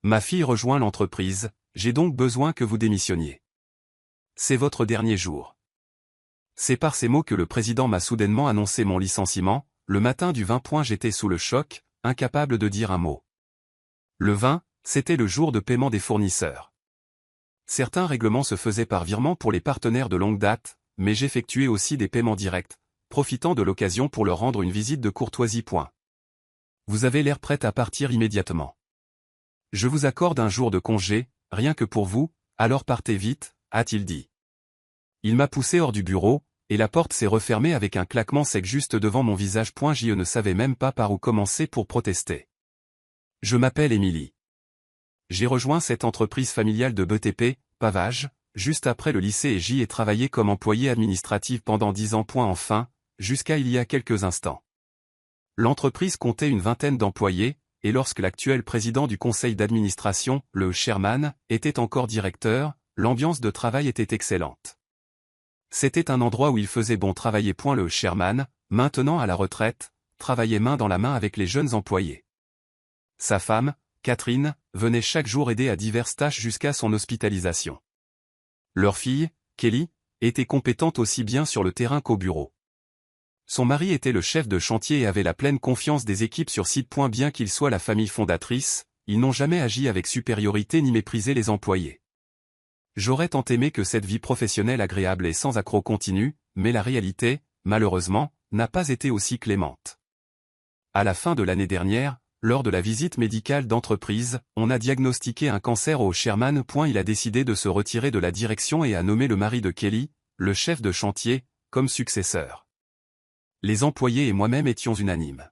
Ma fille rejoint l'entreprise, j'ai donc besoin que vous démissionniez. C'est votre dernier jour. C'est par ces mots que le président m'a soudainement annoncé mon licenciement. Le matin du 20. J'étais sous le choc, incapable de dire un mot. Le 20, c'était le jour de paiement des fournisseurs. Certains règlements se faisaient par virement pour les partenaires de longue date, mais j'effectuais aussi des paiements directs, profitant de l'occasion pour leur rendre une visite de courtoisie. Vous avez l'air prête à partir immédiatement. Je vous accorde un jour de congé, rien que pour vous, alors partez vite, a-t-il dit. Il m'a poussé hors du bureau, et la porte s'est refermée avec un claquement sec juste devant mon visage. Je ne savais même pas par où commencer pour protester. Je m'appelle Émilie. J'ai rejoint cette entreprise familiale de BTP, pavage, juste après le lycée et j'y ai travaillé comme employé administratif pendant 10 ans. Enfin, jusqu'à il y a quelques instants. L'entreprise comptait une vingtaine d'employés, et lorsque l'actuel président du conseil d'administration, le chairman, était encore directeur, l'ambiance de travail était excellente. C'était un endroit où il faisait bon travailler. Le chairman, maintenant à la retraite, travaillait main dans la main avec les jeunes employés. Sa femme, Catherine, venait chaque jour aider à diverses tâches jusqu'à son hospitalisation. Leur fille, Kelly, était compétente aussi bien sur le terrain qu'au bureau. Son mari était le chef de chantier et avait la pleine confiance des équipes sur site. Bien qu'ils soient la famille fondatrice, ils n'ont jamais agi avec supériorité ni méprisé les employés. J'aurais tant aimé que cette vie professionnelle agréable et sans accroc continue, mais la réalité, malheureusement, n'a pas été aussi clémente. À la fin de l'année dernière, lors de la visite médicale d'entreprise, on a diagnostiqué un cancer au chairman. Il a décidé de se retirer de la direction et a nommé le mari de Kelly, le chef de chantier, comme successeur. Les employés et moi-même étions unanimes.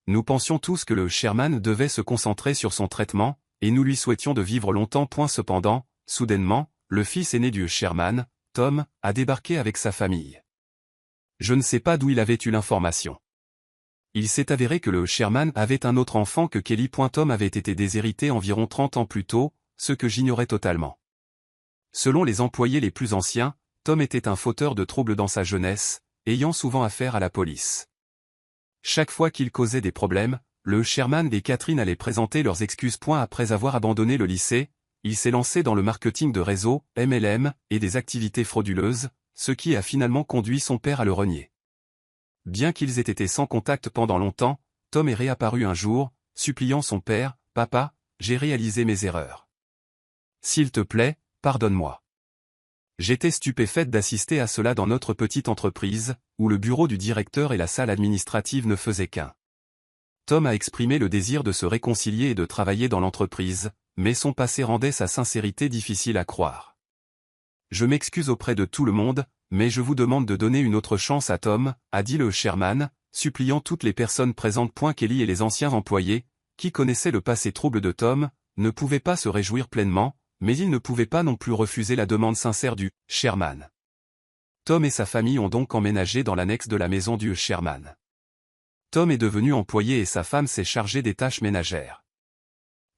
Nous pensions tous que le chairman devait se concentrer sur son traitement, et nous lui souhaitions de vivre longtemps. Cependant, soudainement, le fils aîné du chairman, Tom, a débarqué avec sa famille. Je ne sais pas d'où il avait eu l'information. Il s'est avéré que le chairman avait un autre enfant que Kelly. Tom avait été déshérité environ 30 ans plus tôt, ce que j'ignorais totalement. Selon les employés les plus anciens, Tom était un fauteur de troubles dans sa jeunesse, ayant souvent affaire à la police. Chaque fois qu'il causait des problèmes, le chairman et Catherine allaient présenter leurs excuses. Après avoir abandonné le lycée, il s'est lancé dans le marketing de réseau, MLM, et des activités frauduleuses, ce qui a finalement conduit son père à le renier. Bien qu'ils aient été sans contact pendant longtemps, Tom est réapparu un jour, suppliant son père, « Papa, j'ai réalisé mes erreurs. S'il te plaît, pardonne-moi. » J'étais stupéfaite d'assister à cela dans notre petite entreprise, où le bureau du directeur et la salle administrative ne faisaient qu'un. Tom a exprimé le désir de se réconcilier et de travailler dans l'entreprise, mais son passé rendait sa sincérité difficile à croire. Je m'excuse auprès de tout le monde, mais je vous demande de donner une autre chance à Tom, a dit le chairman, suppliant toutes les personnes présentes. Kelly et les anciens employés, qui connaissaient le passé trouble de Tom, ne pouvaient pas se réjouir pleinement, mais ils ne pouvaient pas non plus refuser la demande sincère du chairman. Tom et sa famille ont donc emménagé dans l'annexe de la maison du chairman. Tom est devenu employé et sa femme s'est chargée des tâches ménagères.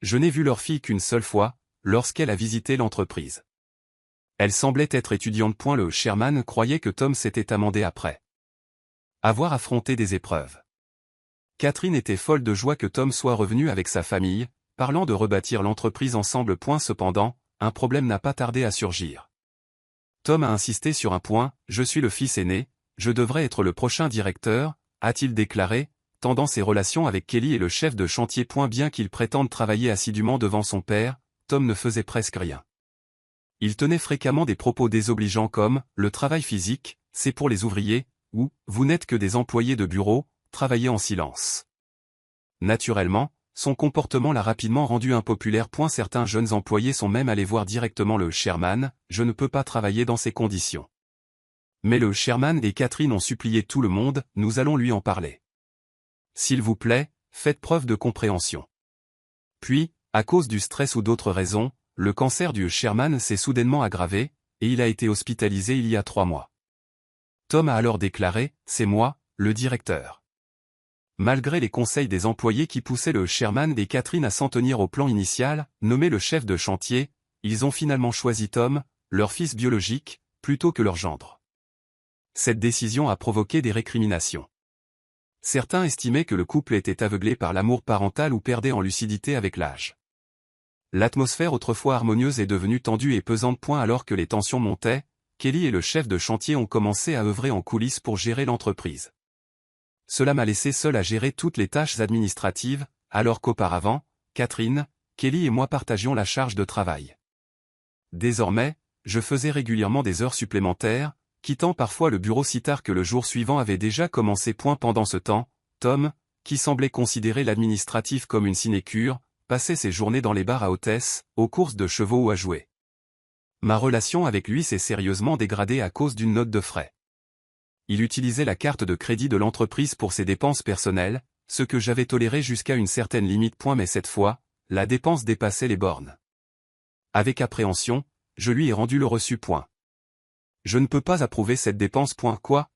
Je n'ai vu leur fille qu'une seule fois, lorsqu'elle a visité l'entreprise. Elle semblait être étudiante. Le chairman croyait que Tom s'était amendé après avoir affronté des épreuves. Catherine était folle de joie que Tom soit revenu avec sa famille, parlant de rebâtir l'entreprise ensemble. Cependant, un problème n'a pas tardé à surgir. Tom a insisté sur un point, « Je suis le fils aîné, je devrais être le prochain directeur », a-t-il déclaré, tendant ses relations avec Kelly et le chef de chantier. Bien qu'il prétende travailler assidûment devant son père, Tom ne faisait presque rien. Il tenait fréquemment des propos désobligeants comme « Le travail physique, c'est pour les ouvriers » ou « Vous n'êtes que des employés de bureau, travaillez en silence ». Naturellement, son comportement l'a rapidement rendu impopulaire. Certains jeunes employés sont même allés voir directement le chairman, « Je ne peux pas travailler dans ces conditions ». Mais le chairman et Catherine ont supplié tout le monde, « Nous allons lui en parler. S'il vous plaît, faites preuve de compréhension. » Puis, à cause du stress ou d'autres raisons, le cancer du chairman s'est soudainement aggravé, et il a été hospitalisé il y a 3 mois. Tom a alors déclaré, « C'est moi, le directeur. » Malgré les conseils des employés qui poussaient le chairman et Catherine à s'en tenir au plan initial, nommé le chef de chantier, ils ont finalement choisi Tom, leur fils biologique, plutôt que leur gendre. Cette décision a provoqué des récriminations. Certains estimaient que le couple était aveuglé par l'amour parental ou perdait en lucidité avec l'âge. L'atmosphère autrefois harmonieuse est devenue tendue et pesante. Alors que les tensions montaient, Kelly et le chef de chantier ont commencé à œuvrer en coulisses pour gérer l'entreprise. Cela m'a laissé seul à gérer toutes les tâches administratives, alors qu'auparavant, Catherine, Kelly et moi partagions la charge de travail. Désormais, je faisais régulièrement des heures supplémentaires, quittant parfois le bureau si tard que le jour suivant avait déjà commencé. Pendant ce temps, Tom, qui semblait considérer l'administratif comme une sinécure, passait ses journées dans les bars à hôtesse, aux courses de chevaux ou à jouer. Ma relation avec lui s'est sérieusement dégradée à cause d'une note de frais. Il utilisait la carte de crédit de l'entreprise pour ses dépenses personnelles, ce que j'avais toléré jusqu'à une certaine limite. Mais cette fois, la dépense dépassait les bornes. Avec appréhension, je lui ai rendu le reçu. Je ne peux pas approuver cette dépense. Quoi?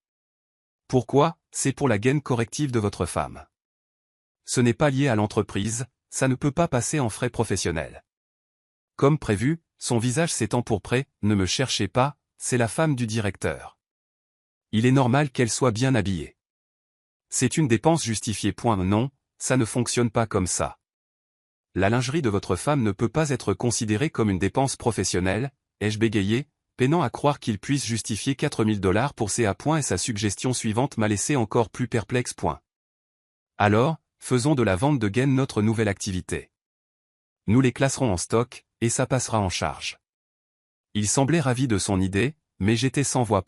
Pourquoi? C'est pour la gaine corrective de votre femme. Ce n'est pas lié à l'entreprise, ça ne peut pas passer en frais professionnels. Comme prévu, son visage s'est empourpré. Ne me cherchez pas, c'est la femme du directeur. Il est normal qu'elle soit bien habillée. C'est une dépense justifiée. Non, ça ne fonctionne pas comme ça. La lingerie de votre femme ne peut pas être considérée comme une dépense professionnelle, ai-je bégayé, peinant à croire qu'il puisse justifier 4 000 $ pour CA. Et sa suggestion suivante m'a laissé encore plus perplexe. Alors, faisons de la vente de gaines notre nouvelle activité. Nous les classerons en stock, et ça passera en charge. Il semblait ravi de son idée, mais j'étais sans voix.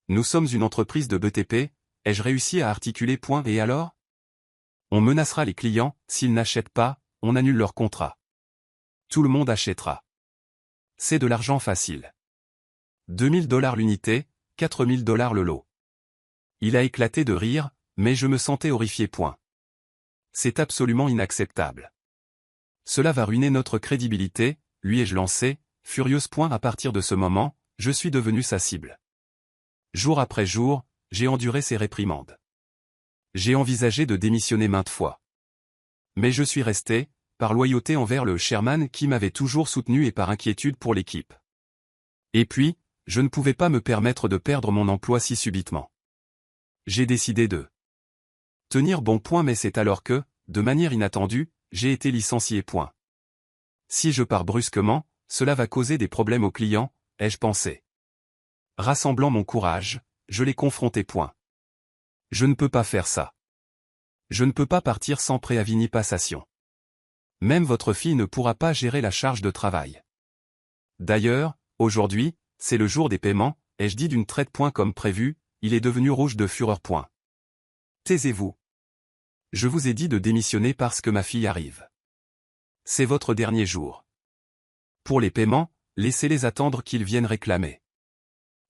Nous sommes une entreprise de BTP, ai-je réussi à articuler. Et alors? On menacera les clients, s'ils n'achètent pas, on annule leur contrat. Tout le monde achètera. C'est de l'argent facile. 2 000 $ l'unité, 4 000 $ le lot. Il a éclaté de rire, mais je me sentais horrifié. C'est absolument inacceptable. Cela va ruiner notre crédibilité, lui ai-je lancé, furieuse. À partir de ce moment, je suis devenu sa cible. Jour après jour, j'ai enduré ses réprimandes. J'ai envisagé de démissionner maintes fois. Mais je suis resté, par loyauté envers le chairman qui m'avait toujours soutenu et par inquiétude pour l'équipe. Et puis, je ne pouvais pas me permettre de perdre mon emploi si subitement. J'ai décidé de tenir bon. Mais c'est alors que, de manière inattendue, j'ai été licencié. Si je pars brusquement, cela va causer des problèmes aux clients, ai-je pensé. Rassemblant mon courage, je l'ai confronté. Je ne peux pas faire ça. Je ne peux pas partir sans préavis ni passation. Même votre fille ne pourra pas gérer la charge de travail. D'ailleurs, aujourd'hui, c'est le jour des paiements, ai-je dit d'une traite. Comme prévu, il est devenu rouge de fureur. Taisez-vous. Je vous ai dit de démissionner parce que ma fille arrive. C'est votre dernier jour. Pour les paiements, laissez-les attendre qu'ils viennent réclamer.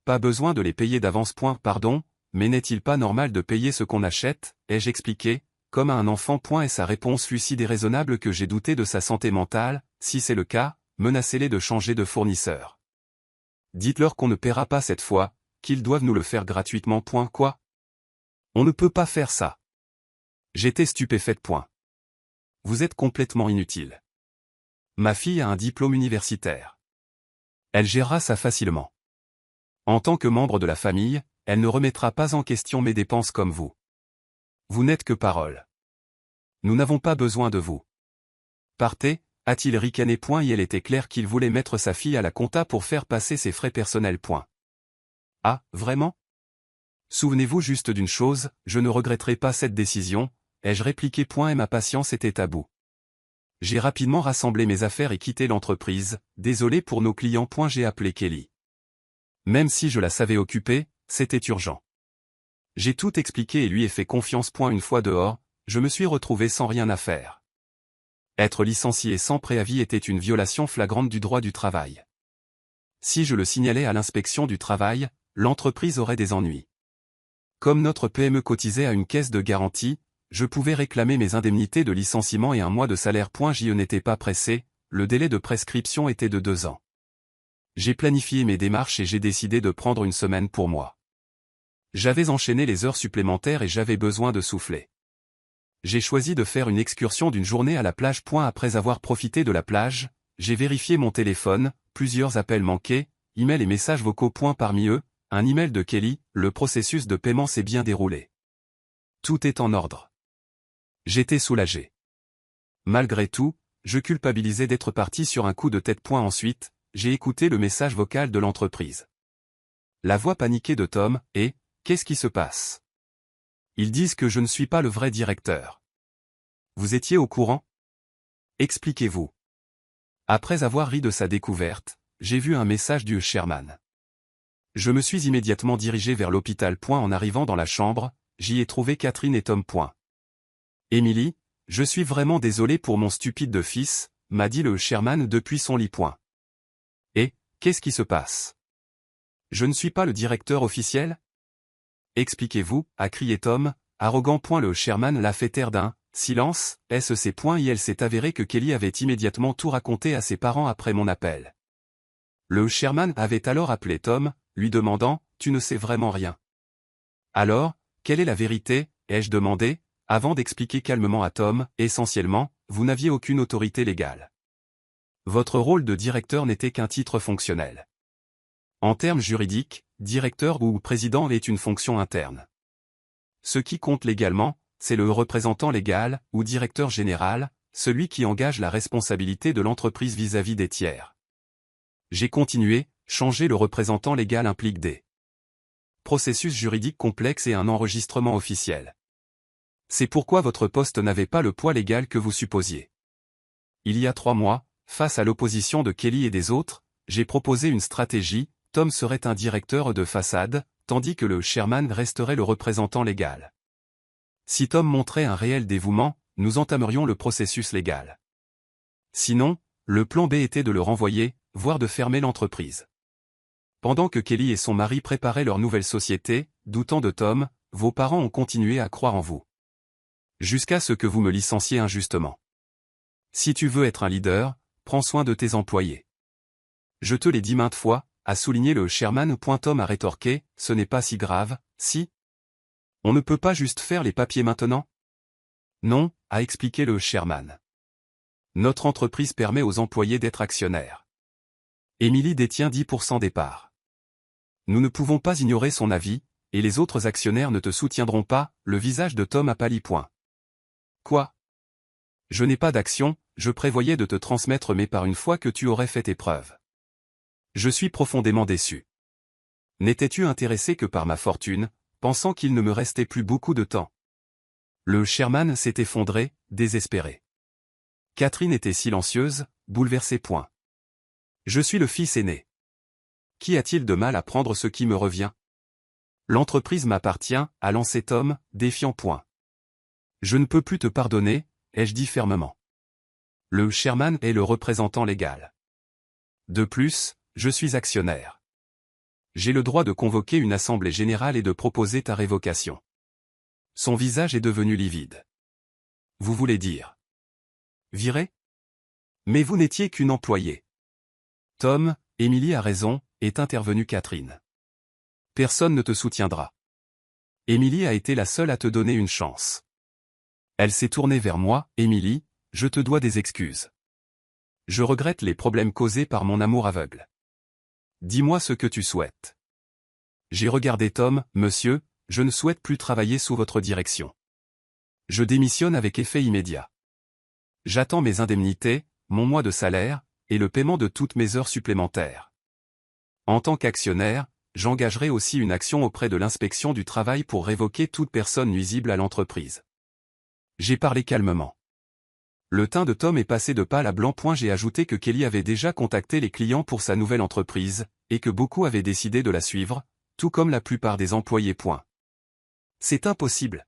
Pas besoin de les payer d'avance. Pardon, mais n'est-il pas normal de payer ce qu'on achète, ai-je expliqué, comme à un enfant. Et sa réponse fut si déraisonnable que j'ai douté de sa santé mentale. Si c'est le cas, menacez-les de changer de fournisseur. Dites-leur qu'on ne paiera pas cette fois, qu'ils doivent nous le faire gratuitement. Quoi? On ne peut pas faire ça. J'étais stupéfaite. Vous êtes complètement inutile. Ma fille a un diplôme universitaire. Elle gérera ça facilement. En tant que membre de la famille, elle ne remettra pas en question mes dépenses comme vous. Vous n'êtes que parole. Nous n'avons pas besoin de vous. Partez, a-t-il ricané. Et il était clair qu'il voulait mettre sa fille à la compta pour faire passer ses frais personnels. Ah, vraiment? Souvenez-vous juste d'une chose, je ne regretterai pas cette décision, ai-je répliqué. Et ma patience était à bout. J'ai rapidement rassemblé mes affaires et quitté l'entreprise, désolé pour nos clients. J'ai appelé Kelly. Même si je la savais occupée, c'était urgent. J'ai tout expliqué et lui ai fait confiance. Une fois dehors, je me suis retrouvé sans rien à faire. Être licencié sans préavis était une violation flagrante du droit du travail. Si je le signalais à l'inspection du travail, l'entreprise aurait des ennuis. Comme notre PME cotisait à une caisse de garantie, je pouvais réclamer mes indemnités de licenciement et un mois de salaire. J'y n'étais pas pressé, le délai de prescription était de 2 ans. J'ai planifié mes démarches et j'ai décidé de prendre une semaine pour moi. J'avais enchaîné les heures supplémentaires et j'avais besoin de souffler. J'ai choisi de faire une excursion d'une journée à la plage. Après avoir profité de la plage, j'ai vérifié mon téléphone, plusieurs appels manqués, emails et messages vocaux. Parmi eux, un email de Kelly, le processus de paiement s'est bien déroulé. Tout est en ordre. J'étais soulagé. Malgré tout, je culpabilisais d'être parti sur un coup de tête. Ensuite, j'ai écouté le message vocal de l'entreprise. La voix paniquée de Tom, et « Qu'est-ce qui se passe? Ils disent que je ne suis pas le vrai directeur. Vous étiez au courant? Expliquez-vous. » Après avoir ri de sa découverte, j'ai vu un message du Sherman. Je me suis immédiatement dirigé vers l'hôpital. En arrivant dans la chambre, j'y ai trouvé Catherine et Tom. Emily, je suis vraiment désolé pour mon stupide de fils, m'a dit le Sherman depuis son lit. Et, qu'est-ce qui se passe? Je ne suis pas le directeur officiel? Expliquez-vous, a crié Tom, arrogant. Le Sherman l'a fait taire d'un silence, SC. Il s'est avéré que Kelly avait immédiatement tout raconté à ses parents après mon appel. Le Sherman avait alors appelé Tom, lui demandant « Tu ne sais vraiment rien. » Alors, quelle est la vérité, ai-je demandé, avant d'expliquer calmement à Tom, essentiellement, vous n'aviez aucune autorité légale. Votre rôle de directeur n'était qu'un titre fonctionnel. En termes juridiques, directeur ou président est une fonction interne. Ce qui compte légalement, c'est le représentant légal, ou directeur général, celui qui engage la responsabilité de l'entreprise vis-à-vis des tiers. J'ai continué, changer le représentant légal implique des processus juridiques complexes et un enregistrement officiel. C'est pourquoi votre poste n'avait pas le poids légal que vous supposiez. Il y a 3 mois, face à l'opposition de Kelly et des autres, j'ai proposé une stratégie, Tom serait un directeur de façade, tandis que le Sherman resterait le représentant légal. Si Tom montrait un réel dévouement, nous entamerions le processus légal. Sinon, le plan B était de le renvoyer, voire de fermer l'entreprise. Pendant que Kelly et son mari préparaient leur nouvelle société, doutant de Tom, vos parents ont continué à croire en vous. Jusqu'à ce que vous me licenciez injustement. Si tu veux être un leader, prends soin de tes employés. Je te l'ai dit maintes fois, a souligné le Sherman. Tom a rétorqué, ce n'est pas si grave, si? On ne peut pas juste faire les papiers maintenant? Non, a expliqué le Sherman. Notre entreprise permet aux employés d'être actionnaires. Emily détient 10% des parts. Nous ne pouvons pas ignorer son avis, et les autres actionnaires ne te soutiendront pas, le visage de Tom a pâli. Quoi? Je n'ai pas d'action, je prévoyais de te transmettre mais par une fois que tu aurais fait tes preuves. Je suis profondément déçu. N'étais-tu intéressé que par ma fortune, pensant qu'il ne me restait plus beaucoup de temps? Le Sherman s'est effondré, désespéré. Catherine était silencieuse, bouleversée. Je suis le fils aîné. Qu'y a-t-il de mal à prendre ce qui me revient? L'entreprise m'appartient, a lancé Tom, défiant. Je ne peux plus te pardonner, ai-je dit fermement. Le Sherman est le représentant légal. De plus, je suis actionnaire. J'ai le droit de convoquer une assemblée générale et de proposer ta révocation. Son visage est devenu livide. Vous voulez dire virer? Mais vous n'étiez qu'une employée. Tom, Emily a raison, est intervenue Catherine. Personne ne te soutiendra. Emily a été la seule à te donner une chance. Elle s'est tournée vers moi, Emily, je te dois des excuses. Je regrette les problèmes causés par mon amour aveugle. Dis-moi ce que tu souhaites. J'ai regardé Tom, monsieur, je ne souhaite plus travailler sous votre direction. Je démissionne avec effet immédiat. J'attends mes indemnités, mon mois de salaire, et le paiement de toutes mes heures supplémentaires. En tant qu'actionnaire, j'engagerai aussi une action auprès de l'inspection du travail pour révoquer toute personne nuisible à l'entreprise. J'ai parlé calmement. Le teint de Tom est passé de pâle à blanc. J'ai ajouté que Kelly avait déjà contacté les clients pour sa nouvelle entreprise, et que beaucoup avaient décidé de la suivre, tout comme la plupart des employés. C'est impossible.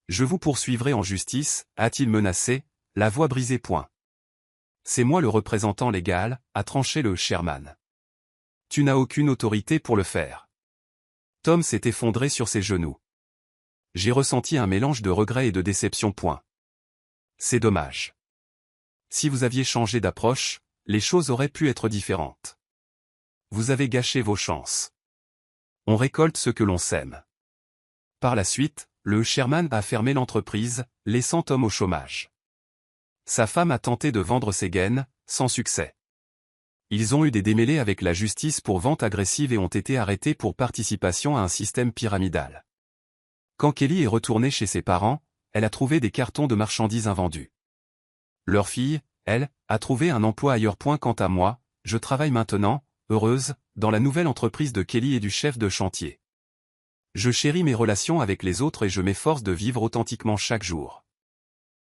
Je vous poursuivrai en justice, a-t-il menacé, la voix brisée. C'est moi le représentant légal, a tranché le Sherman. Tu n'as aucune autorité pour le faire. Tom s'est effondré sur ses genoux. J'ai ressenti un mélange de regret et de déception. C'est dommage. Si vous aviez changé d'approche, les choses auraient pu être différentes. Vous avez gâché vos chances. On récolte ce que l'on sème. Par la suite, le Sherman a fermé l'entreprise, laissant Tom au chômage. Sa femme a tenté de vendre ses gaines, sans succès. Ils ont eu des démêlés avec la justice pour vente agressive et ont été arrêtés pour participation à un système pyramidal. Quand Kelly est retournée chez ses parents, elle a trouvé des cartons de marchandises invendues. Leur fille, elle, a trouvé un emploi ailleurs. Quant à moi, je travaille maintenant, heureuse, dans la nouvelle entreprise de Kelly et du chef de chantier. Je chéris mes relations avec les autres et je m'efforce de vivre authentiquement chaque jour.